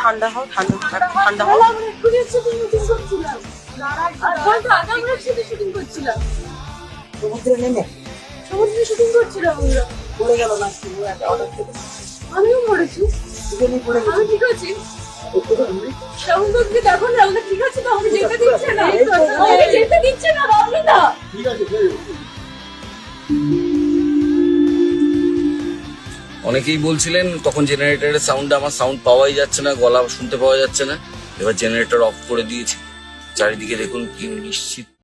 ঠান্ডা হও, ঠান্ডা হও। সমুদ্রে নেমে সমুদ্রে শুটিং করছিলাম আমরা। পড়ে গেল না অর্ডার থেকে আমিও মরেছি। দুজনেই পড়ে গেল। আমি ঠিক আছি। সমুদ্রকে দেখো না, আমাকে ঠিক আছে তো, আমাকে যেতে দিচ্ছে না, আমাকে যেতে দিচ্ছে না রামলিতা। ঠিক আছে। অনেকেই বলছিলেন তখন জেনারেটরের সাউন্ড, আমার সাউন্ড পাওয়াই যাচ্ছে না, গলা শুনতে পাওয়া যাচ্ছে না। এবার জেনারেটর অফ করে দিয়েছি। চারিদিকে দেখুন কি নিশ্চিত